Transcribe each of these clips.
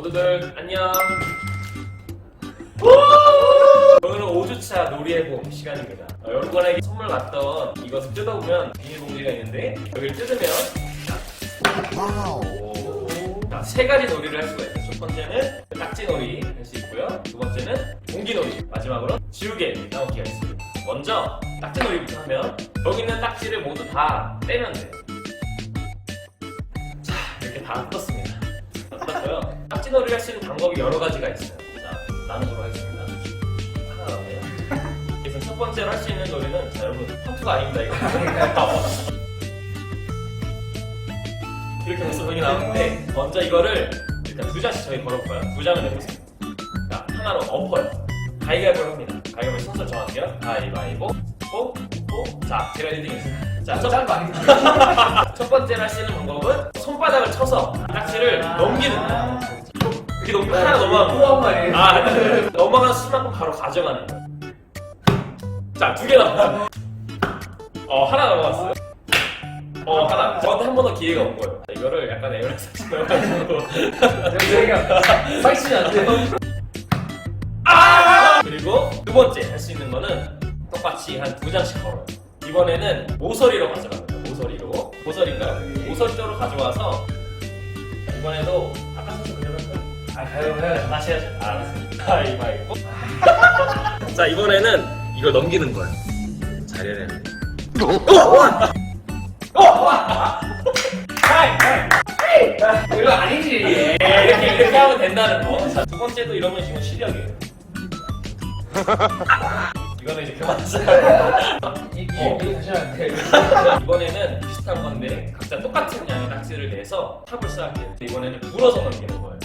모두들 안녕. 오늘은 5주차 놀이해봄 시간입니다. 여러분에게 선물 받던 이것을 뜯어보면 비닐봉지가 있는데 여기를 뜯으면 자, 세 가지 놀이를 할 수가 있어요. 첫 번째는 딱지놀이 할 수 있고요. 두 번째는 공기놀이, 마지막으로 지우개 나오기가 있습니다. 먼저 딱지놀이부터 하면 여기 있는 딱지를 모두 다 떼면 돼요. 자, 이렇게 다 떴습니다. 떴고요. 딱지놀이 할 수 있는 방법이 여러 가지가 있어요. 자, 나누도록 하겠습니다. 하나 나오네요. 그래서 첫 번째로 할 수 있는 놀이는, 자, 여러분 퍼트가 아닙니다 이거. 이렇게 해서 여기 나오는데 먼저 이거를 일단 두 장씩 저희 걸을 거예요. 두 장을 내보세요. 자, 하나로 엎어요. 가위바위보를 합니다. 가위바위보 순서 정할게요. 가위바위보, 뽀, 뽀. 자, 제가 1등했습니다. 자, 첫 번째로 할 수 있는 방법은 손바닥을 쳐서 딱지를 넘기는 거예요. 이렇게 넘기면 하나 넘어가면 넘어가는 수만큼 바로 가져가는 거예요. 자, 두 개 남았어요. 하나 넘어갔어요. 하나. 저한테 한 번 더 기회가 온 거예요. 이거를 약간 에어렉스 넣어가지고 저희가 사이즈는 안 돼요. 그리고 두 번째 할 수 있는 거는 똑같이 한 두 장씩 걸어요. 이번에는 모서리로 가져갑니다. 모서리로. 모서리인가요? 모서리 쪽으로 가져와서 이번에도 아까 선수 그대로 할까요? 가요. 다시 해야죠. 알았습니다. 가위바위보. 자, 이번에는 이걸 넘기는 거예요. 잘해야 되는데. 이거 아니지. 이렇게 하면 된다는 거. 자, 두 번째도 이러면 지금 실력이에요. 이거는 이제 그만하자. 이거 다시 하면 돼. 이번에는 비슷한 건데 각자 똑같은 양의 딱지를 내서 탑을 쌓을게요. 이번에는 불어서 넘기는 거예요.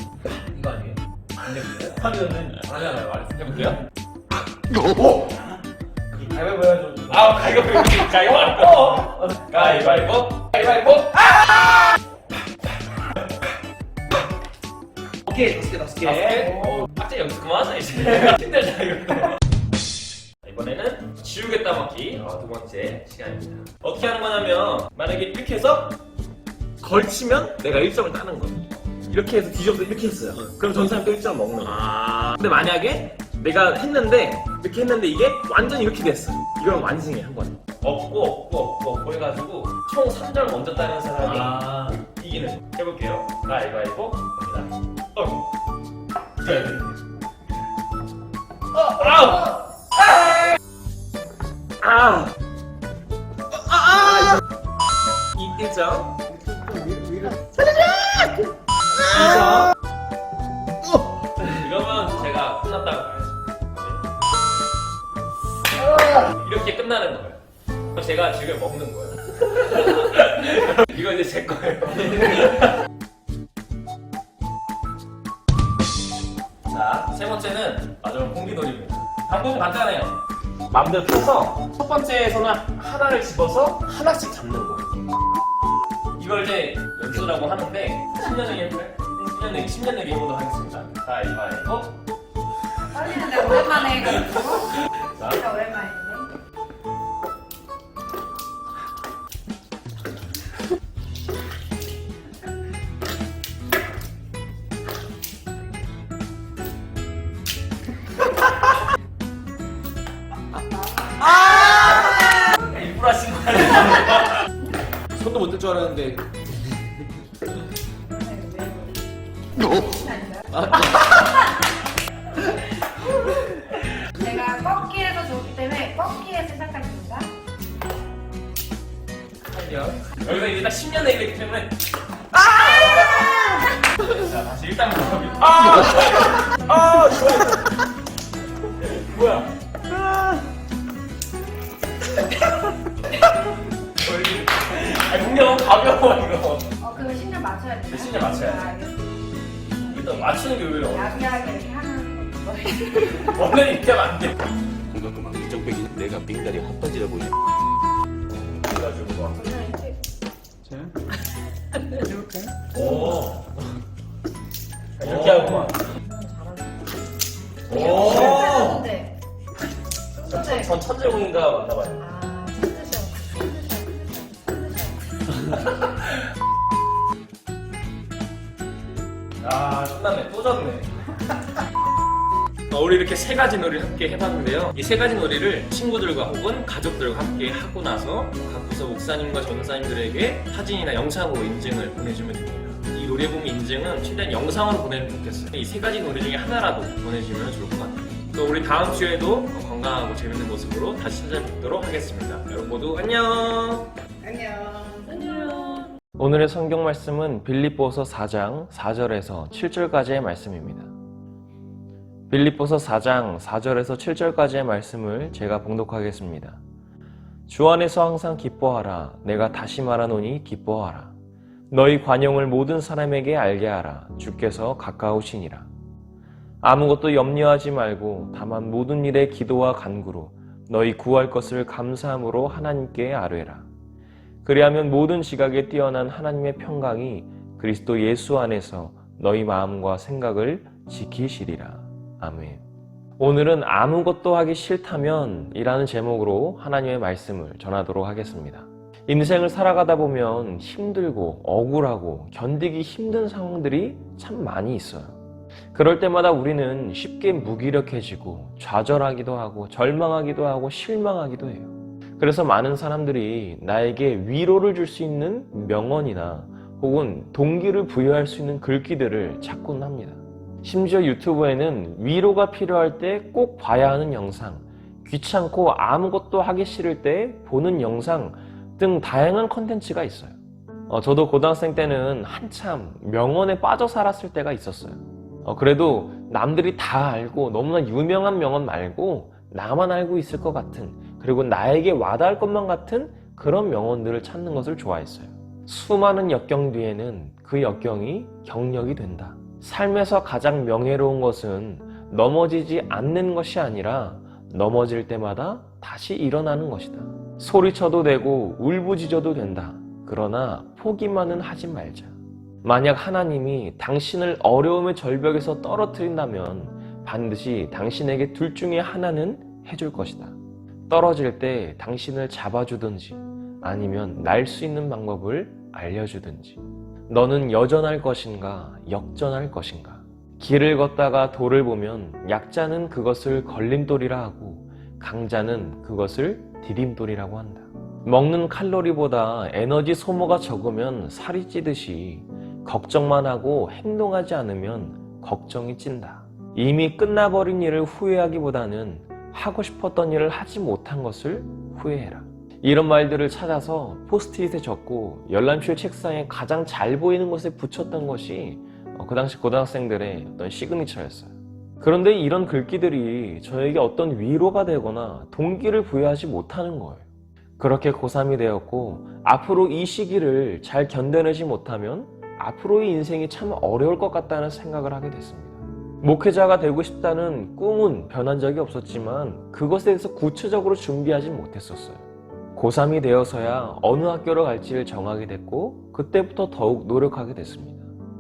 이거 아니에요? 안 됩니다. 하면은 하잖아요. 말했어. 해볼게요. 가위바위보 해야죠. 가위바위보. 가위바위보. 가위바위보. 가위바위보. 오케이, 다섯 개. 딱지 연습 그만하자 이제. 힘들다 이거. 이번에는 지우개 따먹기 두 번째 시간입니다. 어떻게 하는 거냐면 만약에 이렇게 해서 걸치면 내가 1점을 따는 거예요. 이렇게 해서 뒤집어서 이렇게 했어요. 그럼 전 사람도 1점 먹는 거예요. 근데 만약에 내가 했는데 이렇게 했는데 이게 완전히 이렇게 됐어. 이건 완승이에요. 한 번에. 없고 해가지고 총 3점 먼저 따는 사람이 이기는. 해볼게요. 가위바위보 갑니다. 이 1점. 이러면 제가 끝났다고 봐야죠. 이렇게 끝나는 거예요. 그럼 제가 지금 먹는 거예요. 이거 이제 제 거예요. 자, 세 번째는 마지막 공기놀이입니다. 방법은 간단해요. 마음대로 펴서 첫 번째에서는 하나를 집어서 하나씩 잡는 거예요. 이걸 이제 연수라고 하는데 10년 내기 해볼까요? 10년 내기 해보도록 하겠습니다. 가위바위보. 떨리는데 오랜만에 해가지고. 자, 진짜 오랜만인데. 일부러 하신 거 아니에요? 손도 못 댈 줄 알았는데. 제가 꺾기에서 좋기 때문에 꺾기에 시작하겠습니다. 여기서 이제 딱 10년 내기이기 때문에 자, 다시 일단 뭐야? 분명 너무 가벼워 이거. 그럼 10년 맞춰야 돼. 10년 맞춰야지. 일단 맞추는 게 의외로 어려워. 야비하게 이렇게 하는 거. 원래 이렇게 하면 안 돼. 공격도만 이정백이 내가 빙다리 헛바지라 보니 그래가지고 막. 이렇게? 오. 이렇게 하고만. 오. 근데. 전 천재공인가 맞나봐요. 아, 신나네. 또 졌네. 우리 이렇게 세 가지 놀이를 함께 해봤는데요. 이 세 가지 놀이를 친구들과 혹은 가족들과 함께 하고 나서 각 부서 목사님과 전사님들에게 사진이나 영상으로 인증을 보내주면 됩니다. 이 놀이에 보면 인증은 최대한 영상으로 보내면 좋겠어요. 이 세 가지 놀이 중에 하나라도 보내주면 좋을 것 같아요. 또 우리 다음 주에도 건강하고 재밌는 모습으로 다시 찾아뵙도록 하겠습니다. 여러분 모두 안녕! 안녕. 오늘의 성경 말씀은 빌립보서 4장 4절에서 7절까지의 말씀입니다. 빌립보서 4장 4절에서 7절까지의 말씀을 제가 봉독하겠습니다. 주 안에서 항상 기뻐하라. 내가 다시 말하노니 기뻐하라. 너희 관용을 모든 사람에게 알게 하라. 주께서 가까우시니라. 아무것도 염려하지 말고 다만 모든 일에 기도와 간구로 너희 구할 것을 감사함으로 하나님께 아뢰라. 그리하면 모든 지각에 뛰어난 하나님의 평강이 그리스도 예수 안에서 너희 마음과 생각을 지키시리라. 아멘. 오늘은 아무것도 하기 싫다면 이라는 제목으로 하나님의 말씀을 전하도록 하겠습니다. 인생을 살아가다 보면 힘들고 억울하고 견디기 힘든 상황들이 참 많이 있어요. 그럴 때마다 우리는 쉽게 무기력해지고 좌절하기도 하고 절망하기도 하고 실망하기도 해요. 그래서 많은 사람들이 나에게 위로를 줄 수 있는 명언이나 혹은 동기를 부여할 수 있는 글귀들을 찾곤 합니다. 심지어 유튜브에는 위로가 필요할 때 꼭 봐야 하는 영상, 귀찮고 아무것도 하기 싫을 때 보는 영상 등 다양한 컨텐츠가 있어요. 저도 고등학생 때는 한참 명언에 빠져 살았을 때가 있었어요. 그래도 남들이 다 알고 너무나 유명한 명언 말고 나만 알고 있을 것 같은, 그리고 나에게 와닿을 것만 같은 그런 명언들을 찾는 것을 좋아했어요. 수많은 역경 뒤에는 그 역경이 경력이 된다. 삶에서 가장 명예로운 것은 넘어지지 않는 것이 아니라 넘어질 때마다 다시 일어나는 것이다. 소리쳐도 되고 울부짖어도 된다. 그러나 포기만은 하지 말자. 만약 하나님이 당신을 어려움의 절벽에서 떨어뜨린다면 반드시 당신에게 둘 중에 하나는 해줄 것이다. 떨어질 때 당신을 잡아주든지 아니면 날 수 있는 방법을 알려주든지. 너는 여전할 것인가 역전할 것인가. 길을 걷다가 돌을 보면 약자는 그것을 걸림돌이라 하고 강자는 그것을 디딤돌이라고 한다. 먹는 칼로리보다 에너지 소모가 적으면 살이 찌듯이 걱정만 하고 행동하지 않으면 걱정이 찐다. 이미 끝나버린 일을 후회하기보다는 하고 싶었던 일을 하지 못한 것을 후회해라. 이런 말들을 찾아서 포스트잇에 적고 열람실 책상에 가장 잘 보이는 곳에 붙였던 것이 그 당시 고등학생들의 어떤 시그니처였어요. 그런데 이런 글귀들이 저에게 어떤 위로가 되거나 동기를 부여하지 못하는 거예요. 그렇게 고3이 되었고 앞으로 이 시기를 잘 견뎌내지 못하면 앞으로의 인생이 참 어려울 것 같다는 생각을 하게 됐습니다. 목회자가 되고 싶다는 꿈은 변한 적이 없었지만 그것에 대해서 구체적으로 준비하지 못했었어요. 고3이 되어서야 어느 학교로 갈지를 정하게 됐고 그때부터 더욱 노력하게 됐습니다.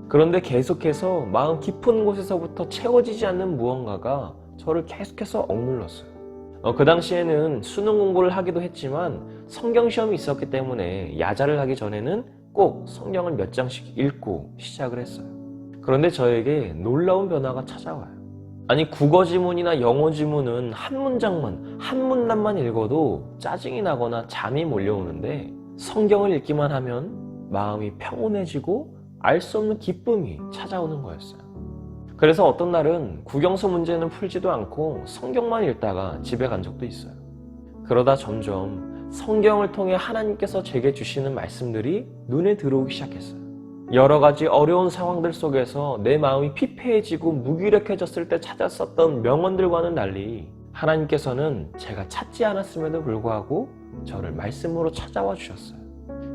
그런데 계속해서 마음 깊은 곳에서부터 채워지지 않는 무언가가 저를 계속해서 억눌렀어요. 그 당시에는 수능 공부를 하기도 했지만 성경시험이 있었기 때문에 야자를 하기 전에는 꼭 성경을 몇 장씩 읽고 시작을 했어요. 그런데 저에게 놀라운 변화가 찾아와요. 아니, 국어 지문이나 영어 지문은 한 문장만, 한 문단만 읽어도 짜증이 나거나 잠이 몰려오는데 성경을 읽기만 하면 마음이 평온해지고 알 수 없는 기쁨이 찾아오는 거였어요. 그래서 어떤 날은 국영수 문제는 풀지도 않고 성경만 읽다가 집에 간 적도 있어요. 그러다 점점 성경을 통해 하나님께서 제게 주시는 말씀들이 눈에 들어오기 시작했어요. 여러 가지 어려운 상황들 속에서 내 마음이 피폐해지고 무기력해졌을 때 찾았었던 명언들과는 달리 하나님께서는 제가 찾지 않았음에도 불구하고 저를 말씀으로 찾아와 주셨어요.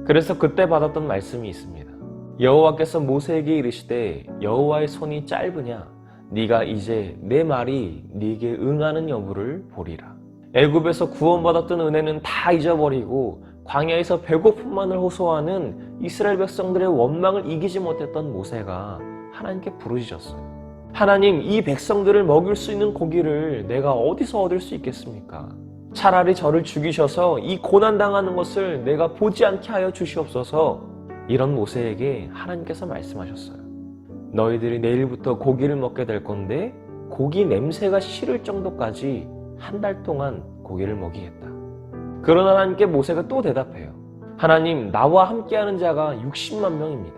그래서 그때 받았던 말씀이 있습니다. 여호와께서 모세에게 이르시되 여호와의 손이 짧으냐 네가 이제 내 말이 네게 응하는 여부를 보리라. 애굽에서 구원받았던 은혜는 다 잊어버리고 광야에서 배고픔만을 호소하는 이스라엘 백성들의 원망을 이기지 못했던 모세가 하나님께 부르짖었어요. 하나님, 이 백성들을 먹일 수 있는 고기를 내가 어디서 얻을 수 있겠습니까? 차라리 저를 죽이셔서 이 고난당하는 것을 내가 보지 않게 하여 주시옵소서. 이런 모세에게 하나님께서 말씀하셨어요. 너희들이 내일부터 고기를 먹게 될 건데 고기 냄새가 싫을 정도까지 한 달 동안 고기를 먹이겠다. 그러나 하나님께 모세가 또 대답해요. 하나님, 나와 함께하는 자가 60만 명입니다.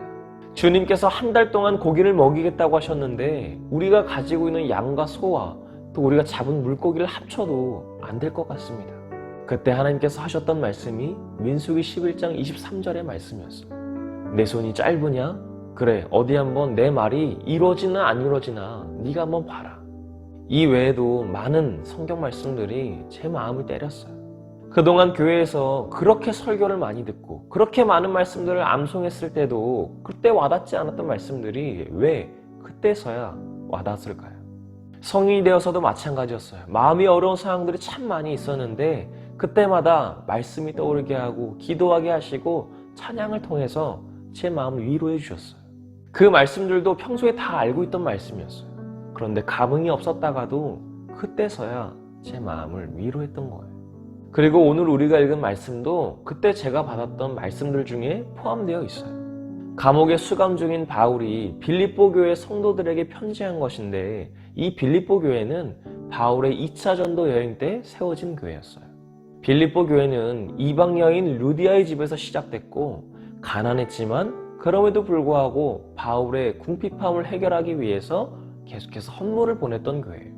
주님께서 한 달 동안 고기를 먹이겠다고 하셨는데 우리가 가지고 있는 양과 소와 또 우리가 잡은 물고기를 합쳐도 안 될 것 같습니다. 그때 하나님께서 하셨던 말씀이 민수기 11장 23절의 말씀이었어요. 내 손이 짧으냐? 그래, 어디 한번 내 말이 이루어지나 안 이루어지나 네가 한번 봐라. 이 외에도 많은 성경 말씀들이 제 마음을 때렸어요. 그동안 교회에서 그렇게 설교를 많이 듣고 그렇게 많은 말씀들을 암송했을 때도 그때 와닿지 않았던 말씀들이 왜 그때서야 와닿았을까요? 성인이 되어서도 마찬가지였어요. 마음이 어려운 상황들이 참 많이 있었는데 그때마다 말씀이 떠오르게 하고 기도하게 하시고 찬양을 통해서 제 마음을 위로해 주셨어요. 그 말씀들도 평소에 다 알고 있던 말씀이었어요. 그런데 감흥이 없었다가도 그때서야 제 마음을 위로했던 거예요. 그리고 오늘 우리가 읽은 말씀도 그때 제가 받았던 말씀들 중에 포함되어 있어요. 감옥에 수감 중인 바울이 빌립보 교회 성도들에게 편지한 것인데 이 빌립보 교회는 바울의 2차 전도 여행 때 세워진 교회였어요. 빌립보 교회는 이방 여인 루디아의 집에서 시작됐고 가난했지만 그럼에도 불구하고 바울의 궁핍함을 해결하기 위해서 계속해서 헌물을 보냈던 교회예요.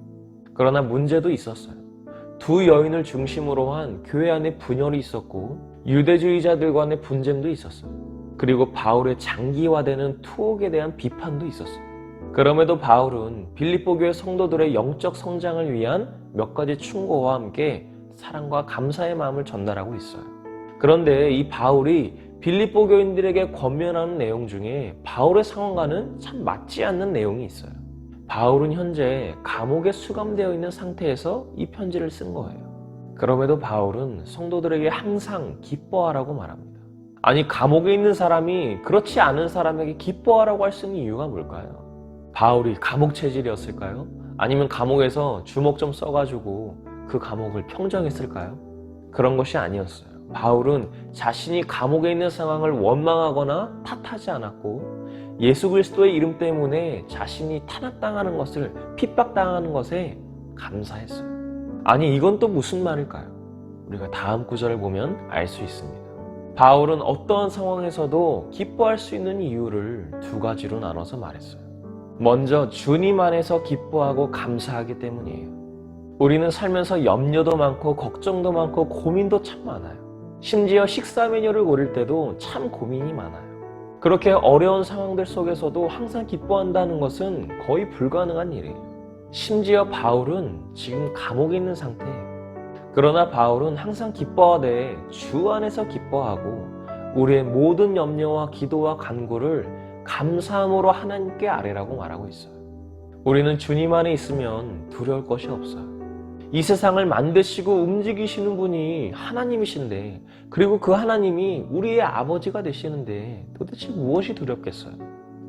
그러나 문제도 있었어요. 두 여인을 중심으로 한 교회 안에 분열이 있었고 유대주의자들 간의 분쟁도 있었어요. 그리고 바울의 장기화되는 투옥에 대한 비판도 있었어요. 그럼에도 바울은 빌립보 교회 성도들의 영적 성장을 위한 몇 가지 충고와 함께 사랑과 감사의 마음을 전달하고 있어요. 그런데 이 바울이 빌립보 교인들에게 권면하는 내용 중에 바울의 상황과는 참 맞지 않는 내용이 있어요. 바울은 현재 감옥에 수감되어 있는 상태에서 이 편지를 쓴 거예요. 그럼에도 바울은 성도들에게 항상 기뻐하라고 말합니다. 아니, 감옥에 있는 사람이 그렇지 않은 사람에게 기뻐하라고 할 수 있는 이유가 뭘까요? 바울이 감옥 체질이었을까요? 아니면 감옥에서 주먹 좀 써가지고 그 감옥을 평정했을까요? 그런 것이 아니었어요. 바울은 자신이 감옥에 있는 상황을 원망하거나 탓하지 않았고 예수 그리스도의 이름 때문에 자신이 탄압당하는 것을 핍박당하는 것에 감사했어요. 아니, 이건 또 무슨 말일까요? 우리가 다음 구절을 보면 알 수 있습니다. 바울은 어떠한 상황에서도 기뻐할 수 있는 이유를 두 가지로 나눠서 말했어요. 먼저 주님 안에서 기뻐하고 감사하기 때문이에요. 우리는 살면서 염려도 많고 걱정도 많고 고민도 참 많아요. 심지어 식사 메뉴를 고를 때도 참 고민이 많아요. 그렇게 어려운 상황들 속에서도 항상 기뻐한다는 것은 거의 불가능한 일이에요. 심지어 바울은 지금 감옥에 있는 상태예요. 그러나 바울은 항상 기뻐하되 주 안에서 기뻐하고 우리의 모든 염려와 기도와 간구를 감사함으로 하나님께 아뢰라고 말하고 있어요. 우리는 주님 안에 있으면 두려울 것이 없어요. 이 세상을 만드시고 움직이시는 분이 하나님이신데, 그리고 그 하나님이 우리의 아버지가 되시는데 도대체 무엇이 두렵겠어요?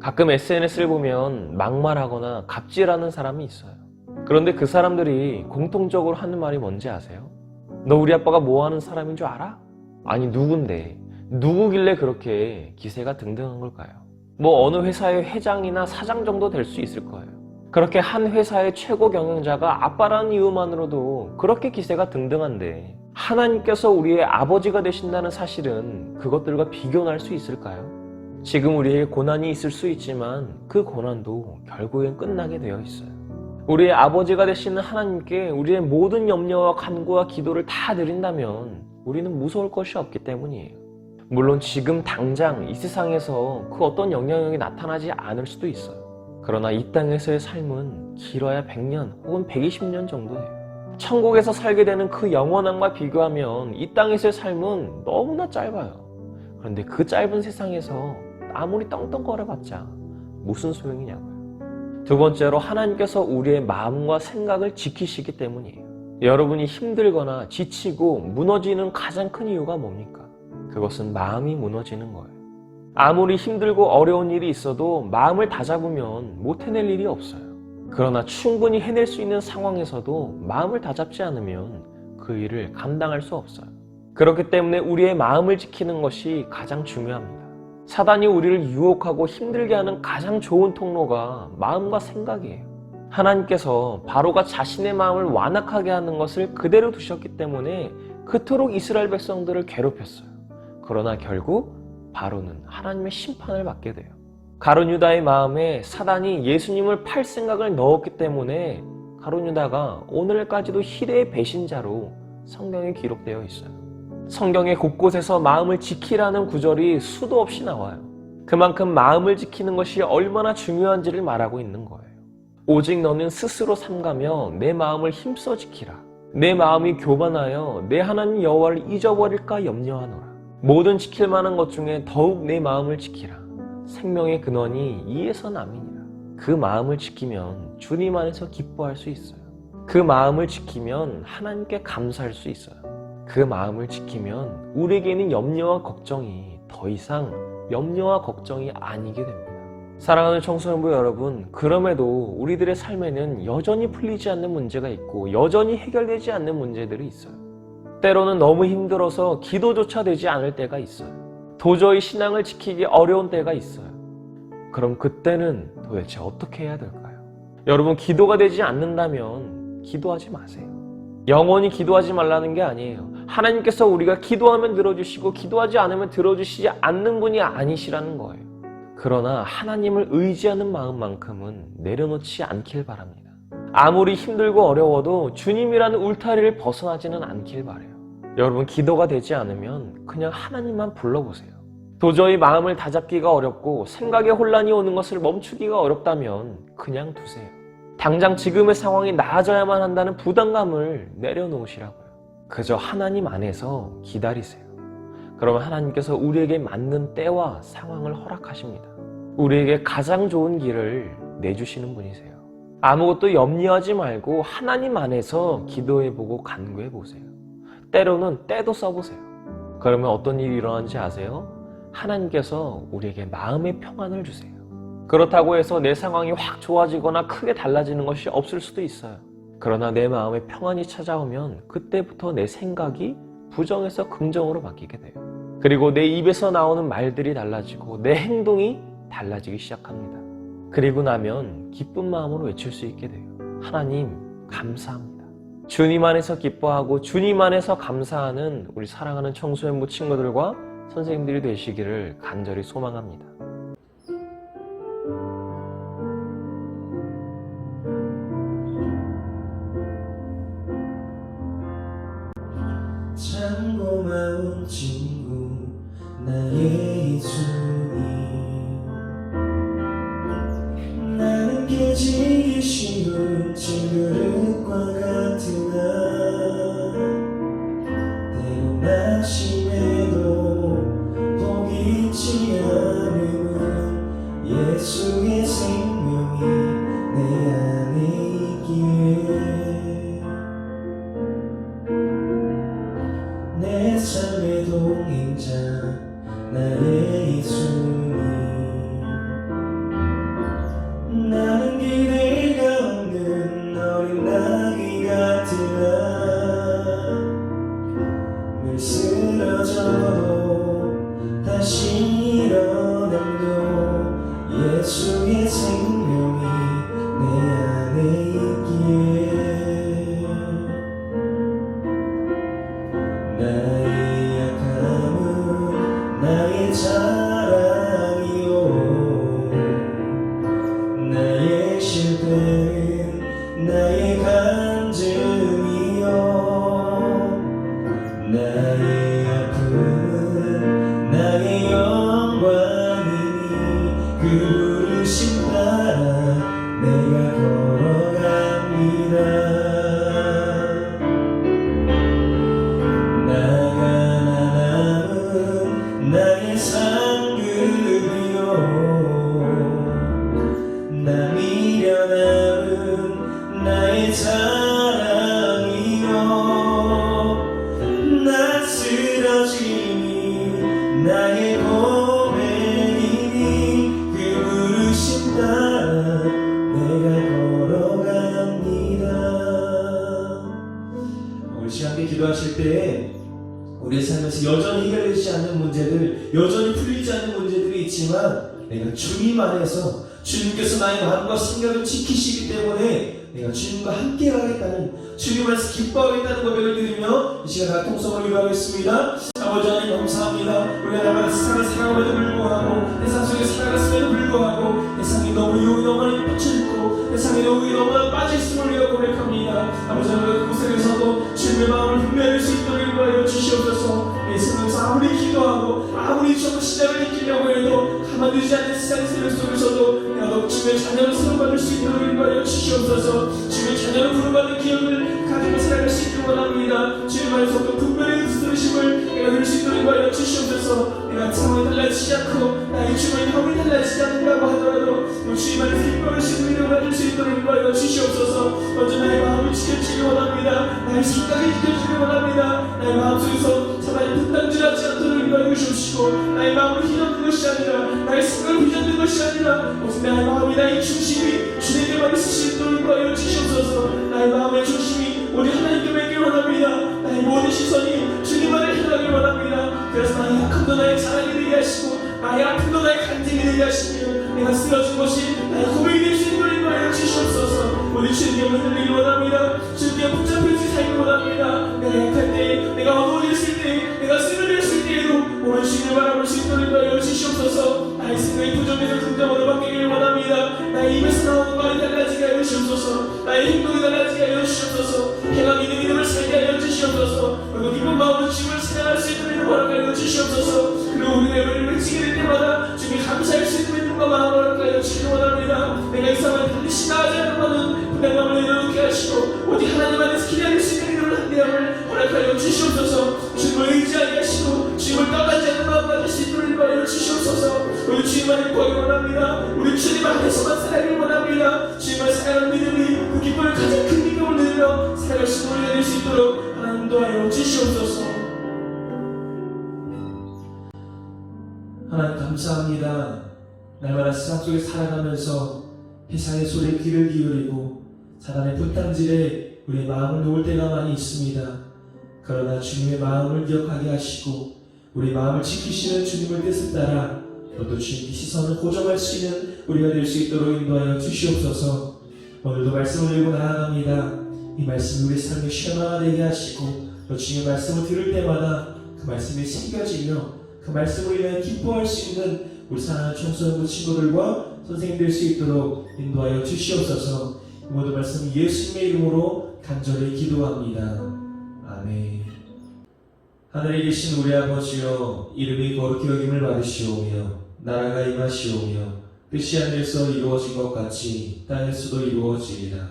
가끔 SNS를 보면 막말하거나 갑질하는 사람이 있어요. 그런데 그 사람들이 공통적으로 하는 말이 뭔지 아세요? 너 우리 아빠가 뭐 하는 사람인 줄 알아? 아니, 누군데? 누구길래 그렇게 기세가 등등한 걸까요? 뭐 어느 회사의 회장이나 사장 정도 될 수 있을 거예요. 그렇게 한 회사의 최고 경영자가 아빠라는 이유만으로도 그렇게 기세가 등등한데 하나님께서 우리의 아버지가 되신다는 사실은 그것들과 비교할 수 있을까요? 지금 우리에게 고난이 있을 수 있지만 그 고난도 결국엔 끝나게 되어 있어요. 우리의 아버지가 되시는 하나님께 우리의 모든 염려와 간구와 기도를 다 드린다면 우리는 무서울 것이 없기 때문이에요. 물론 지금 당장 이 세상에서 그 어떤 영향력이 나타나지 않을 수도 있어요. 그러나 이 땅에서의 삶은 길어야 100년 혹은 120년 정도예요. 천국에서 살게 되는 그 영원함과 비교하면 이 땅에서의 삶은 너무나 짧아요. 그런데 그 짧은 세상에서 아무리 떵떵거려봤자 무슨 소용이냐고요. 두 번째로 하나님께서 우리의 마음과 생각을 지키시기 때문이에요. 여러분이 힘들거나 지치고 무너지는 가장 큰 이유가 뭡니까? 그것은 마음이 무너지는 거예요. 아무리 힘들고 어려운 일이 있어도 마음을 다잡으면 못 해낼 일이 없어요. 그러나 충분히 해낼 수 있는 상황에서도 마음을 다잡지 않으면 그 일을 감당할 수 없어요. 그렇기 때문에 우리의 마음을 지키는 것이 가장 중요합니다. 사단이 우리를 유혹하고 힘들게 하는 가장 좋은 통로가 마음과 생각이에요. 하나님께서 바로가 자신의 마음을 완악하게 하는 것을 그대로 두셨기 때문에 그토록 이스라엘 백성들을 괴롭혔어요. 그러나 결국 바로는 하나님의 심판을 받게 돼요. 가룟 유다의 마음에 사단이 예수님을 팔 생각을 넣었기 때문에 가룟 유다가 오늘까지도 희대의 배신자로 성경에 기록되어 있어요. 성경의 곳곳에서 마음을 지키라는 구절이 수도 없이 나와요. 그만큼 마음을 지키는 것이 얼마나 중요한지를 말하고 있는 거예요. 오직 너는 스스로 삼가며 내 마음을 힘써 지키라. 내 마음이 교만하여 내 하나님 여호와를 잊어버릴까 염려하노라. 모든 지킬 만한 것 중에 더욱 내 마음을 지키라. 생명의 근원이 이에서 남이니라. 그 마음을 지키면 주님 안에서 기뻐할 수 있어요. 그 마음을 지키면 하나님께 감사할 수 있어요. 그 마음을 지키면 우리에게 있는 염려와 걱정이 더 이상 염려와 걱정이 아니게 됩니다. 사랑하는 청소년부 여러분, 그럼에도 우리들의 삶에는 여전히 풀리지 않는 문제가 있고 여전히 해결되지 않는 문제들이 있어요. 때로는 너무 힘들어서 기도조차 되지 않을 때가 있어요. 도저히 신앙을 지키기 어려운 때가 있어요. 그럼 그때는 도대체 어떻게 해야 될까요? 여러분, 기도가 되지 않는다면 기도하지 마세요. 영원히 기도하지 말라는 게 아니에요. 하나님께서 우리가 기도하면 들어주시고 기도하지 않으면 들어주시지 않는 분이 아니시라는 거예요. 그러나 하나님을 의지하는 마음만큼은 내려놓지 않길 바랍니다. 아무리 힘들고 어려워도 주님이라는 울타리를 벗어나지는 않길 바라요. 여러분, 기도가 되지 않으면 그냥 하나님만 불러보세요. 도저히 마음을 다잡기가 어렵고 생각에 혼란이 오는 것을 멈추기가 어렵다면 그냥 두세요. 당장 지금의 상황이 나아져야만 한다는 부담감을 내려놓으시라고요. 그저 하나님 안에서 기다리세요. 그러면 하나님께서 우리에게 맞는 때와 상황을 허락하십니다. 우리에게 가장 좋은 길을 내주시는 분이세요. 아무것도 염려하지 말고 하나님 안에서 기도해보고 간구해보세요. 때로는 때도 써보세요. 그러면 어떤 일이 일어나는지 아세요? 하나님께서 우리에게 마음의 평안을 주세요. 그렇다고 해서 내 상황이 확 좋아지거나 크게 달라지는 것이 없을 수도 있어요. 그러나 내 마음에 평안이 찾아오면 그때부터 내 생각이 부정에서 긍정으로 바뀌게 돼요. 그리고 내 입에서 나오는 말들이 달라지고 내 행동이 달라지기 시작합니다. 그리고 나면 기쁜 마음으로 외칠 수 있게 돼요. 하나님, 감사합니다. 주님 안에서 기뻐하고 주님 안에서 감사하는 우리 사랑하는 청소년부 친구들과 선생님들이 되시기를 간절히 소망합니다. 참 고마운 친구 나의 주님, 나는 깨지기 쉬운 질그릇과 같으나 때론 낙심해도 포기치 않음은 예수의 생명이 내 안에 있기에 내 삶의 동행자 나의 예수님, 나는 기대가 없는 어린 나귀 같으나 늘 쓰러져도 다시 일어남도 예수의 생명이 내 안에 있기에 나의 약함은 나의 자랑이요 나의 실패는 나의 간증이요 나의 아픔은 나의 영광이니 그 부르심 따라 내가 걸어갑니다. 나가 남은 나의 상급이요 나 미련함은 나의 자랑이요 나 쓰러짐이 나의 고백이니 그 부르심 따라 내가 걸어갑니다. 우리 시간에 기도하실 때 우리의 삶에서 여전히 해결되지 않는 문제들, 여전히 풀리지 않는 문제들이 있지만 내가 주님 안에서 주님께서 나의 마음과 생각을 지키시기 때문에 내가 주님과 함께 가겠다는 주님 안에서 기뻐하겠다는 고백을 드리며 이 시간 통성을 기도하겠습니다. 아버지 하나님 감사합니다. 우리가 나라의 세상을 살아감에도 불구하고 세상 속에 살아갔음에도 불구하고 세상이 너무 유혹이 너무 많이 뻗쳐있고 세상에 유혹이 너무 많이 빠져있음을 우리가 고백합니다. 아버지 하나님 그곳에서도 주님의 마음을 분별할 수 있도록 인도하여 주시옵소서. 이 세상에서 아무리 기도하고 아무리 정말 신앙을 지키려고 해도 가만두지 않는 세상 세력 속에서도 내가 주님의 자녀로 사랑받을 수 있도록 인도하여 주시옵소서. 주님의 자녀로 부름받는 기억을 가지고 살아갈 수 있도록 원합니다. 주님 안에서도 분별의 들으심을 내가 늘 수 있도록 인도하여 주시옵소서. 내가 상황이 달라지지 않고 나의 주님의 마음이 달라지지 않는다고 하더라도 주님 안에서 기뻐할 수 있는 일을 가질 수 있도록 인도하여 주시옵소서. 먼저 나의 마음을 지켜주기 원합니다. 나의 생각을 지켜주기 원합니다. 나의 마음속에서 차라리 분당질하지 않도록 인도하여 주시고 나의 마음을 휘젓는 것이 아니라 나의 생각을 휘젓는 것이 아니라 오직 나의 마음이 나의 중심이 주님께만 있을 수 있도록 인도하여 주시옵소서. 나의 마음의 중심이 오직 하나님께 맺길 원합니다. 나의 모든 시선이 주님 안에 향하길 원합니다. 그래서 나의 약함도 나의 자랑이 되게 하시고 나의 아픔도 나의 간증이 되게 하시며 내가 쓰러진 것이 나의 고백이 될 수 있도록 인도하여 주시옵소서. 우리 주님께 흔들리길 원합니다. 주님께 붙잡혀지 살길 원합니다. 내가 약할 때, 내가 어두워졌을 때, 내가 쓰러졌을 때에도 오늘 주님을 바라볼 수 있도록 인도하여 주시옵소서. 나의 생각이 부정에서 긍정으로 바뀌길 원합니다. 나의 입에서 나오는 말이 달라지게 하여 주시옵소서. 나의 행동이 달라지게 하여 주시옵소서. 해가 믿음을 살게 하여 주시옵소서. 그리고 기쁜 마음으로 주님을 찬양할 수 있도록 허락하여 주시옵소서. 그리고 우리 내면을 외치게 될 때마다 주님이 감사할 수 있는 믿음과 마음을 허락하여 주시기 원합니다. 내가 이 상황에 반드시 나아지 않는 것은 부담감을 내려놓게 하시고 오직 하나님 안에서 기다릴 수 있는 믿음을 한대함을 허락하여 주시옵소서. 주님을 의지하게 하시고 주님을 떠나지 않는 마음 가질 수 있도록 인도하여 주시옵소서. 우리 주님 안에 구하기 원합니다. 우리 주님 안에서만 살아가길 원합니다. 주님을 사랑하는 믿음이 그 기쁨을 가장 큰 믿음을 누리며 살아갈 수 있는 우리가 될 수 있도록 하나님 인도하여 주시옵소서. 하나님 감사합니다. 날마다 세상 속에 살아가면서 회사의 소리에 귀를 기울이고 사단의 분탕질에 우리의 마음을 놓을 때가 많이 있습니다. 그러나 주님의 마음을 기억하게 하시고 우리 마음을 지키시는 주님의 뜻을 따라 또 주님의 시선을 고정할 수 있는 우리가 될 수 있도록 인도하여 주시옵소서. 오늘도 말씀을 들고 나아갑니다. 이 말씀이 우리 삶의 시원하게 되게 하시고 또 주님의 말씀을 들을 때마다 그 말씀이 새겨지며 그 말씀으로 인해 기뻐할 수 있는 우리 사랑하는 청소년부 친구들과 선생님 될 수 있도록 인도하여 주시옵소서. 이 모든 말씀 예수님의 이름으로 간절히 기도합니다. 아멘. 하늘에 계신 우리 아버지여, 이름이 거룩히 여김을 받으시오며 나라가 임하시오며 뜻이 하늘에서 이루어진 것 같이 땅에서도 이루어지리라.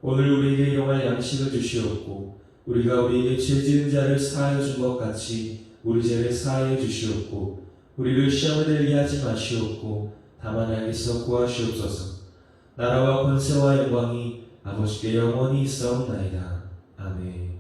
오늘 우리에게 일용할 양식을 주시옵고 우리가 우리에게 죄 지은 자를 사하여 준 것 같이 우리 죄를 사하여 주시옵고 우리를 시험에 들게 하지 마시옵고 다만 악에서 구하시옵소서. 나라와 권세와 영광이 아버지께 영원히 있사옵나이다. 아멘.